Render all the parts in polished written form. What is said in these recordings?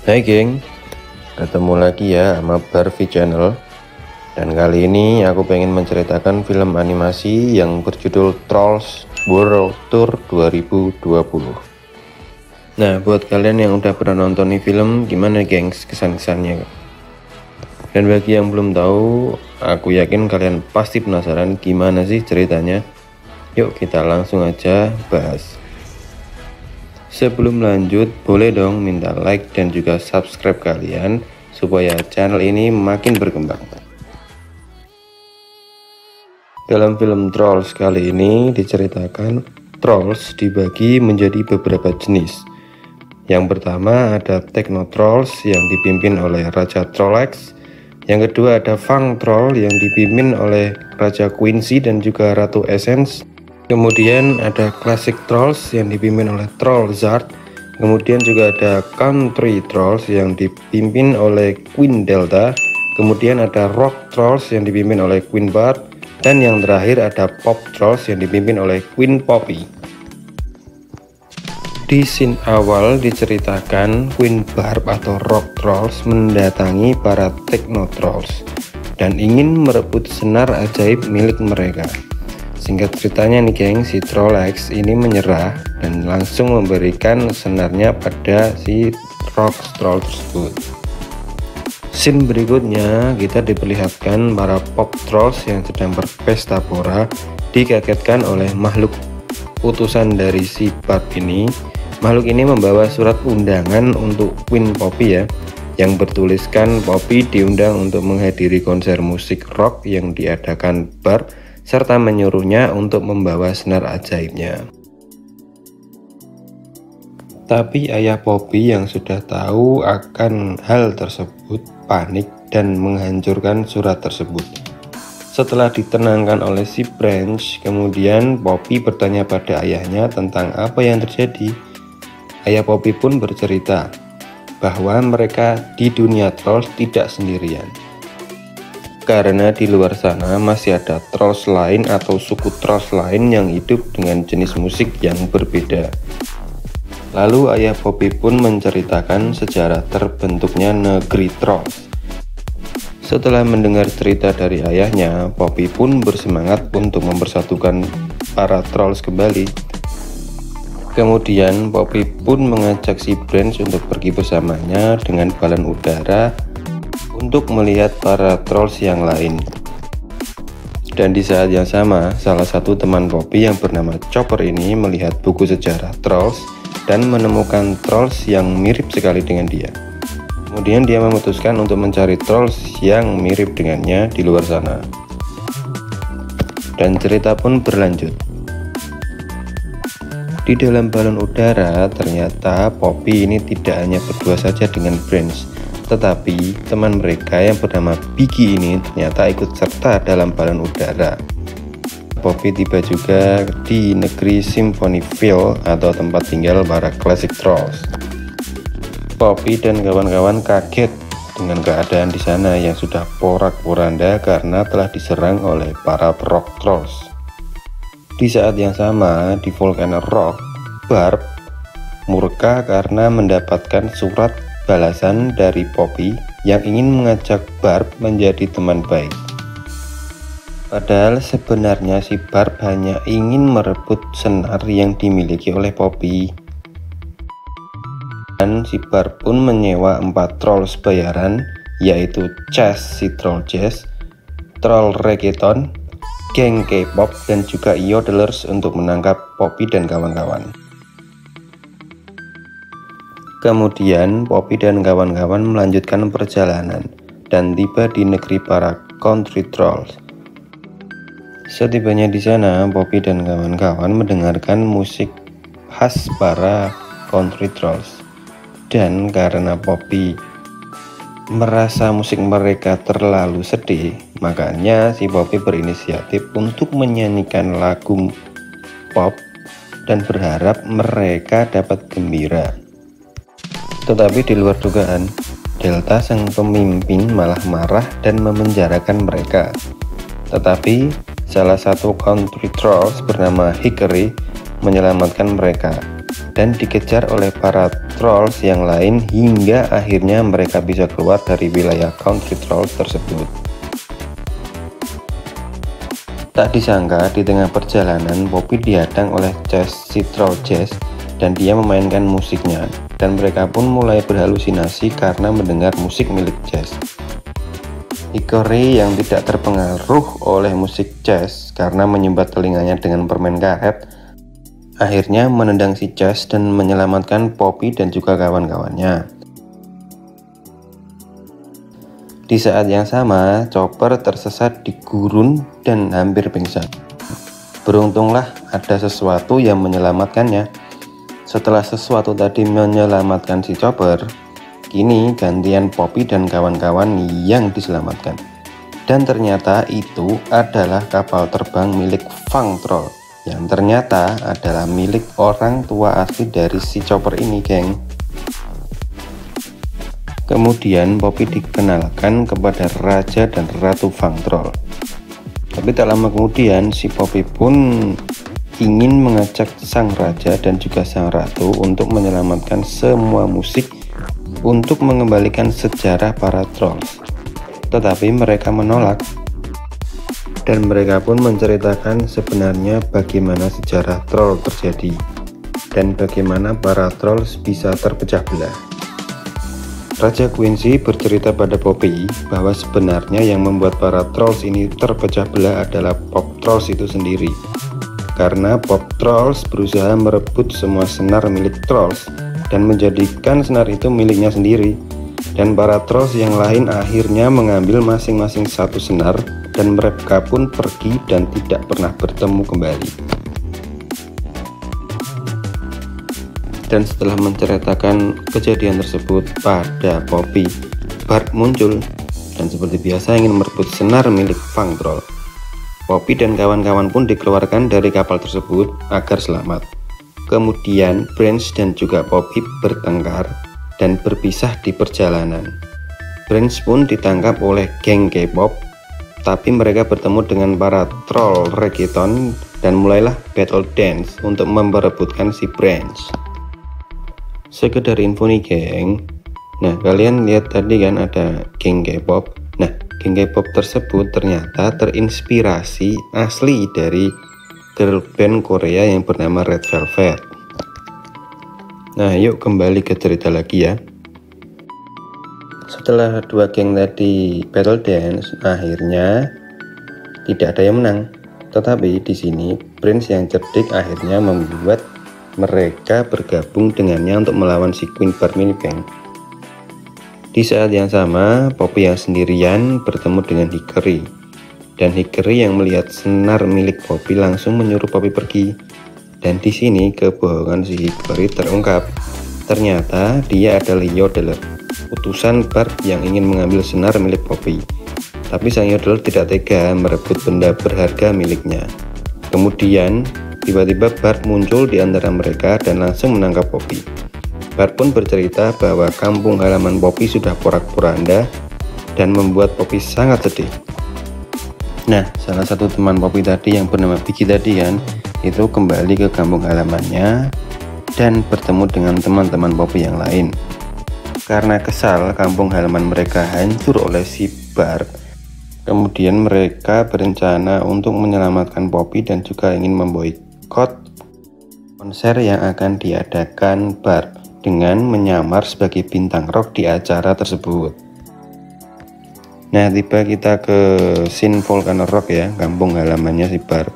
Hai geng, ketemu lagi ya sama Barvi Channel. Dan kali ini aku pengen menceritakan film animasi yang berjudul Trolls World Tour 2020. Nah, buat kalian yang udah pernah nonton nih film, gimana gengs kesan-kesannya? Dan bagi yang belum tahu, aku yakin kalian pasti penasaran gimana sih ceritanya. Yuk kita langsung aja bahas. Sebelum lanjut, boleh dong minta like dan juga subscribe kalian supaya channel ini makin berkembang. Dalam film Trolls kali ini diceritakan Trolls dibagi menjadi beberapa jenis. Yang pertama ada Techno Trolls yang dipimpin oleh Raja Trollex. Yang kedua ada Fang Troll yang dipimpin oleh Raja Quincy dan juga Ratu Essence. Kemudian ada Classic Trolls yang dipimpin oleh Troll Zard. Kemudian juga ada Country Trolls yang dipimpin oleh Queen Delta. Kemudian ada Rock Trolls yang dipimpin oleh Queen Bard. Dan yang terakhir ada Pop Trolls yang dipimpin oleh Queen Poppy. Di scene awal diceritakan Queen Barb atau Rock Trolls mendatangi para Techno Trolls dan ingin merebut senar ajaib milik mereka. Singkat ceritanya nih geng, si Trollex ini menyerah dan langsung memberikan senarnya pada si Rock Troll tersebut. Scene berikutnya kita diperlihatkan para Pop Trolls yang sedang berpesta pora dikagetkan oleh makhluk utusan dari si Barb ini. Makhluk ini membawa surat undangan untuk Queen Poppy ya, yang bertuliskan Poppy diundang untuk menghadiri konser musik rock yang diadakan Barb serta menyuruhnya untuk membawa senar ajaibnya. Tapi ayah Poppy yang sudah tahu akan hal tersebut panik dan menghancurkan surat tersebut. Setelah ditenangkan oleh si Branch, kemudian Poppy bertanya pada ayahnya tentang apa yang terjadi. Ayah Poppy pun bercerita bahwa mereka di dunia Trolls tidak sendirian. Karena di luar sana masih ada Trolls lain atau suku Trolls lain yang hidup dengan jenis musik yang berbeda. Lalu ayah Poppy pun menceritakan sejarah terbentuknya negeri Trolls. Setelah mendengar cerita dari ayahnya, Poppy pun bersemangat untuk mempersatukan para Trolls kembali. Kemudian Poppy pun mengajak si Branch untuk pergi bersamanya dengan balon udara untuk melihat para Trolls yang lain. Dan di saat yang sama, salah satu teman Poppy yang bernama Chopper ini melihat buku sejarah Trolls dan menemukan Trolls yang mirip sekali dengan dia. Kemudian dia memutuskan untuk mencari Trolls yang mirip dengannya di luar sana. Dan cerita pun berlanjut. Di dalam balon udara, ternyata Poppy ini tidak hanya berdua saja dengan Branch, tetapi teman mereka yang bernama Biggie ini ternyata ikut serta dalam balon udara. Poppy tiba juga di negeri Symphonyville atau tempat tinggal para Classic Trolls. Poppy dan kawan-kawan kaget dengan keadaan di sana yang sudah porak-poranda karena telah diserang oleh para Rock Trolls. Di saat yang sama, di Volcano Rock, Barb murka karena mendapatkan surat balasan dari Poppy yang ingin mengajak Barb menjadi teman baik. Padahal sebenarnya si Barb hanya ingin merebut senar yang dimiliki oleh Poppy. Dan si Barb pun menyewa 4 Trolls bayaran, yaitu Chess si Troll Jazz, Troll Reggaeton, geng K-pop, dan juga Yodelers untuk menangkap Poppy dan kawan-kawan. Kemudian Poppy dan kawan-kawan melanjutkan perjalanan dan tiba di negeri para Country Trolls. Setibanya di sana, Poppy dan kawan-kawan mendengarkan musik khas para Country Trolls. Dan karena Poppy merasa musik mereka terlalu sedih, makanya si Poppy berinisiatif untuk menyanyikan lagu pop dan berharap mereka dapat gembira. Tetapi di luar dugaan, Delta sang pemimpin malah marah dan memenjarakan mereka. Tetapi salah satu Country Trolls bernama Hickory menyelamatkan mereka dan dikejar oleh para trolls yang lain hingga akhirnya mereka bisa keluar dari wilayah country trolls tersebut. Tak disangka di tengah perjalanan Poppy dihadang oleh Chess, si troll Chess, dan dia memainkan musiknya, dan mereka pun mulai berhalusinasi karena mendengar musik milik Chess. Hickory yang tidak terpengaruh oleh musik Chess karena menyumbat telinganya dengan permen karet, akhirnya menendang si Chess dan menyelamatkan Poppy dan juga kawan-kawannya. Di saat yang sama, Chopper tersesat di gurun dan hampir pingsan. Beruntunglah ada sesuatu yang menyelamatkannya. Setelah sesuatu tadi menyelamatkan si Chopper, kini gantian Poppy dan kawan-kawan yang diselamatkan. Dan ternyata itu adalah kapal terbang milik Fang Troll, yang ternyata adalah milik orang tua asli dari si Chopper ini, geng. Kemudian Poppy dikenalkan kepada Raja dan Ratu Fang Troll. Tapi tak lama kemudian si Poppy pun ingin mengajak sang Raja dan juga sang Ratu untuk menyelamatkan semua musik untuk mengembalikan sejarah para trolls. Tetapi mereka menolak, dan mereka pun menceritakan sebenarnya bagaimana sejarah troll terjadi dan bagaimana para trolls bisa terpecah belah. Raja Quincy bercerita pada Poppy bahwa sebenarnya yang membuat para trolls ini terpecah belah adalah Pop Trolls itu sendiri, karena Pop Trolls berusaha merebut semua senar milik trolls dan menjadikan senar itu miliknya sendiri, dan para trolls yang lain akhirnya mengambil masing-masing satu senar dan mereka pun pergi dan tidak pernah bertemu kembali. Dan setelah menceritakan kejadian tersebut pada Poppy, Bart muncul dan seperti biasa ingin merebut senar milik Fang Troll. Poppy dan kawan-kawan pun dikeluarkan dari kapal tersebut agar selamat. Kemudian Branch dan juga Poppy bertengkar dan berpisah di perjalanan. Branch pun ditangkap oleh geng K-pop, tapi mereka bertemu dengan para troll reggaeton dan mulailah battle dance untuk memperebutkan si Branch. Sekedar info nih geng, nah kalian lihat tadi kan ada geng K-pop. Nah geng K-pop tersebut ternyata terinspirasi asli dari girl band Korea yang bernama Red Velvet. Nah yuk kembali ke cerita lagi ya. Setelah dua geng tadi battle dance, akhirnya tidak ada yang menang. Tetapi di sini Prince yang cerdik akhirnya membuat mereka bergabung dengannya untuk melawan si Queen Bar Mini Bank. Di saat yang sama, Poppy yang sendirian bertemu dengan Hickory. Dan Hickory yang melihat senar milik Poppy langsung menyuruh Poppy pergi. Dan di sini kebohongan si Hickory terungkap. Ternyata dia adalah Yodeler, utusan Bart yang ingin mengambil senar milik Poppy. Tapi sang Yodeler tidak tega merebut benda berharga miliknya. Kemudian tiba-tiba Bart muncul di antara mereka dan langsung menangkap Poppy. Bart pun bercerita bahwa kampung halaman Poppy sudah porak-poranda dan membuat Poppy sangat sedih. Nah, salah satu teman Poppy tadi yang bernama Vicky tadi kan, itu kembali ke kampung halamannya dan bertemu dengan teman-teman Poppy yang lain. Karena kesal kampung halaman mereka hancur oleh si Bart, kemudian mereka berencana untuk menyelamatkan Poppy dan juga ingin memboikot konser yang akan diadakan Bart dengan menyamar sebagai bintang rock di acara tersebut. Nah, tiba kita ke scene Volcano Rock ya, kampung halamannya si Bart.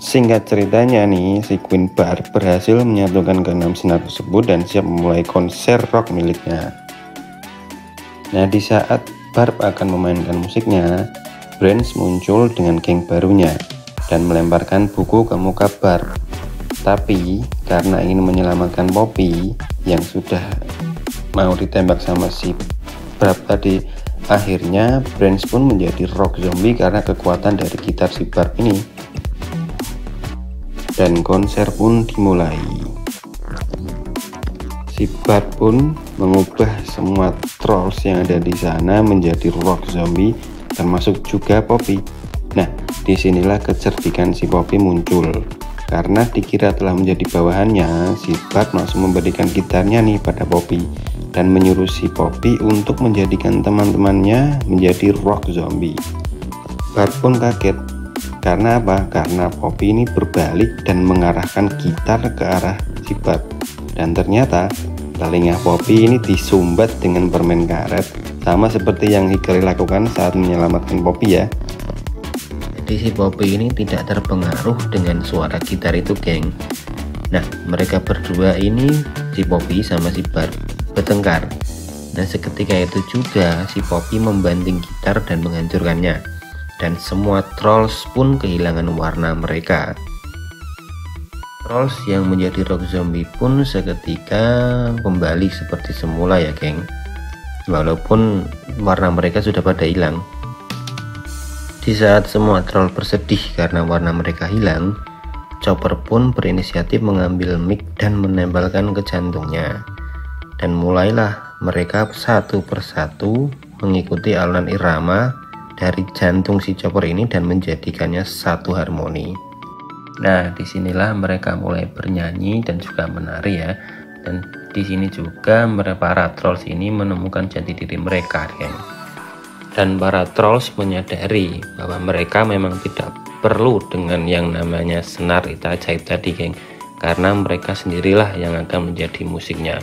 Singkat ceritanya nih, si Queen Bart berhasil menyatukan keenam senar tersebut dan siap memulai konser rock miliknya. Nah, di saat Bart akan memainkan musiknya, Branch muncul dengan geng barunya dan melemparkan buku ke muka Bart. Tapi karena ingin menyelamatkan Poppy yang sudah mau ditembak sama si Bart tadi, akhirnya Branch pun menjadi rock zombie karena kekuatan dari gitar si Bart ini. Dan konser pun dimulai. Si Bart pun mengubah semua trolls yang ada di sana menjadi rock zombie, termasuk juga Poppy. Nah, disinilah kecerdikan si Poppy muncul. Karena dikira telah menjadi bawahannya, si Bart langsung memberikan gitarnya nih pada Poppy dan menyuruh si Poppy untuk menjadikan teman-temannya menjadi rock zombie. Bart pun kaget. Karena apa? Karena Poppy ini berbalik dan mengarahkan gitar ke arah si Bart. Dan ternyata telinga Poppy ini disumbat dengan permen karet, sama seperti yang Hickory lakukan saat menyelamatkan Poppy ya. Jadi si Poppy ini tidak terpengaruh dengan suara gitar itu, geng. Nah, mereka berdua ini, si Poppy sama si Bart, bertengkar. Nah, seketika itu juga si Poppy membanting gitar dan menghancurkannya. Dan semua trolls pun kehilangan warna mereka. Trolls yang menjadi rock zombie pun seketika kembali seperti semula ya, geng. Walaupun warna mereka sudah pada hilang. Di saat semua troll bersedih karena warna mereka hilang, Chopper pun berinisiatif mengambil mic dan menempelkan ke jantungnya. Dan mulailah mereka satu persatu mengikuti alunan irama dari jantung si Chopper ini dan menjadikannya satu harmoni. Nah, disinilah mereka mulai bernyanyi dan juga menari ya. Dan di sini juga para trolls ini menemukan jati diri mereka, geng. Dan para trolls menyadari bahwa mereka memang tidak perlu dengan yang namanya senar itu ajaib tadi, geng. Karena mereka sendirilah yang akan menjadi musiknya.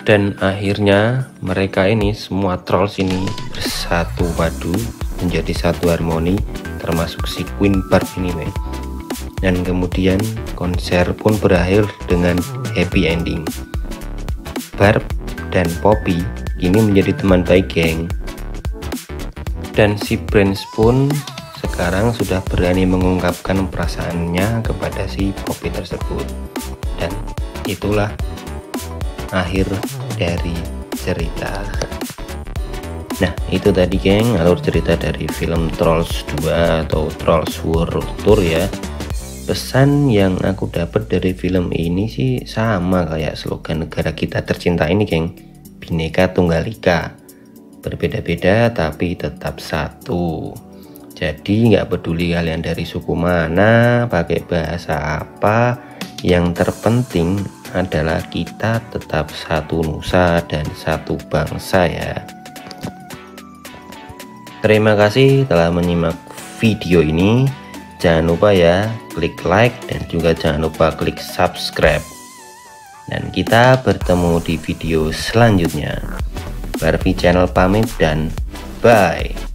Dan akhirnya mereka ini, semua trolls ini bersatu padu menjadi satu harmoni, termasuk si Queen Barb ini, men. Dan kemudian konser pun berakhir dengan happy ending. Barb dan Poppy kini menjadi teman baik, geng. Dan si Brains pun sekarang sudah berani mengungkapkan perasaannya kepada si Poppy tersebut. Dan itulah akhir dari cerita. Nah, itu tadi, geng, alur cerita dari film Trolls 2 atau Trolls World Tour ya. Pesan yang aku dapat dari film ini sih sama kayak slogan negara kita tercinta ini, geng. Bhinneka Tunggal Ika. Berbeda-beda tapi tetap satu. Jadi nggak peduli kalian dari suku mana, pakai bahasa apa, yang terpenting adalah kita tetap satu nusa dan satu bangsa ya. Terima kasih telah menyimak video ini. Jangan lupa ya klik like dan juga jangan lupa klik subscribe. Dan kita bertemu di video selanjutnya. Barbie Channel pamit dan bye.